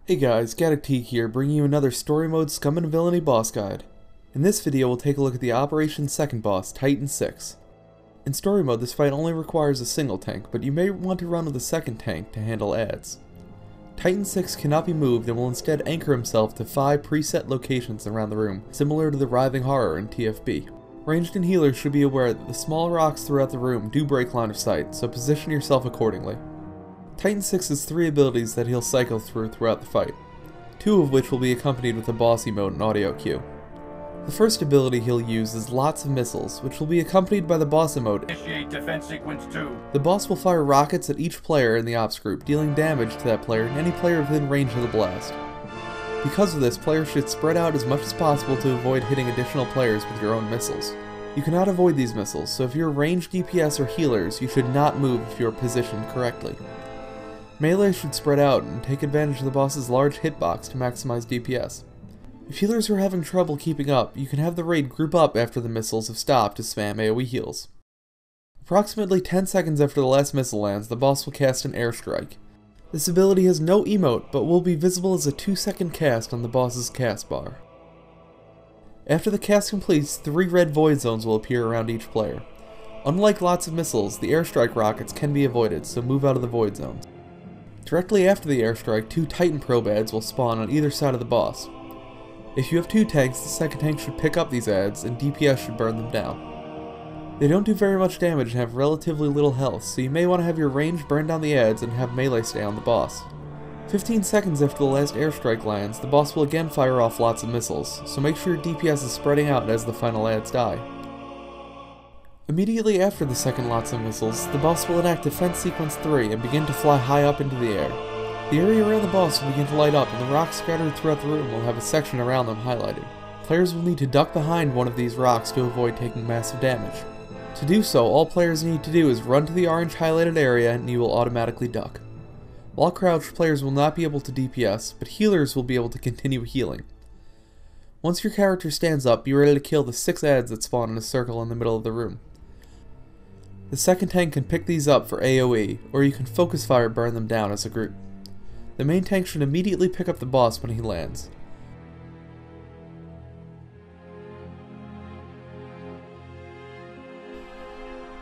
Hey guys, Gaddock Teeg here, bringing you another Story Mode Scum and Villainy boss guide. In this video, we'll take a look at the Operation Second boss, Titan 6. In Story Mode, this fight only requires a single tank, but you may want to run with a second tank to handle adds. Titan 6 cannot be moved and will instead anchor himself to 5 preset locations around the room, similar to the Writhing Horror in TFB. Ranged and healers should be aware that the small rocks throughout the room do break line of sight, so position yourself accordingly. Titan 6 has 3 abilities that he'll cycle throughout the fight, 2 of which will be accompanied with a boss emote and audio cue. The first ability he'll use is Lots of Missiles, which will be accompanied by the boss emote. Initiate defense sequence 2. The boss will fire rockets at each player in the ops group, dealing damage to that player and any player within range of the blast. Because of this, players should spread out as much as possible to avoid hitting additional players with your own missiles. You cannot avoid these missiles, so if you're ranged DPS or healers, you should not move if you are positioned correctly. Melee should spread out and take advantage of the boss's large hitbox to maximize DPS. If healers are having trouble keeping up, you can have the raid group up after the missiles have stopped to spam AoE heals. Approximately 10 seconds after the last missile lands, the boss will cast an airstrike. This ability has no emote, but will be visible as a 2-second cast on the boss's cast bar. After the cast completes, 3 red void zones will appear around each player. Unlike Lots of Missiles, the airstrike rockets can be avoided, so move out of the void zones. Directly after the airstrike, 2 Titan probe adds will spawn on either side of the boss. If you have 2 tanks, the second tank should pick up these adds, and DPS should burn them down. They don't do very much damage and have relatively little health, so you may want to have your range burn down the adds and have melee stay on the boss. 15 seconds after the last airstrike lands, the boss will again fire off Lots of Missiles, so make sure your DPS is spreading out as the final adds die. Immediately after the second Lots of Missiles, the boss will enact Defense Sequence 3 and begin to fly high up into the air. The area around the boss will begin to light up, and the rocks scattered throughout the room will have a section around them highlighted. Players will need to duck behind one of these rocks to avoid taking massive damage. To do so, all players need to do is run to the orange highlighted area and you will automatically duck. While crouched, players will not be able to DPS, but healers will be able to continue healing. Once your character stands up, be ready to kill the 6 adds that spawn in a circle in the middle of the room. The second tank can pick these up for AoE, or you can focus fire burn them down as a group. The main tank should immediately pick up the boss when he lands.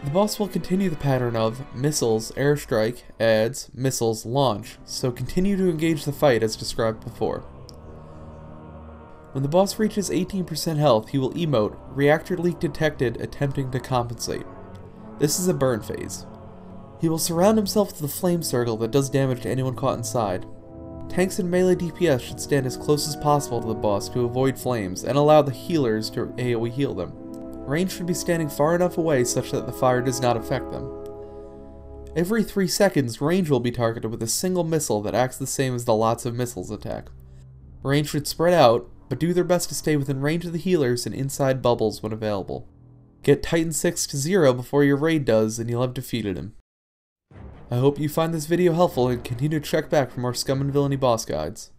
The boss will continue the pattern of missiles, airstrike, adds, missiles, launch, so continue to engage the fight as described before. When the boss reaches 18% health, he will emote, reactor leak detected, attempting to compensate. This is a burn phase. He will surround himself with a flame circle that does damage to anyone caught inside. Tanks and melee DPS should stand as close as possible to the boss to avoid flames and allow the healers to AoE heal them. Range should be standing far enough away such that the fire does not affect them. Every 3 seconds, range will be targeted with a single missile that acts the same as the Lots of Missiles attack. Range should spread out, but do their best to stay within range of the healers and inside bubbles when available. Get Titan 6 to 0 before your raid does, and you'll have defeated him. I hope you find this video helpful and continue to check back for more Scum and Villainy boss guides.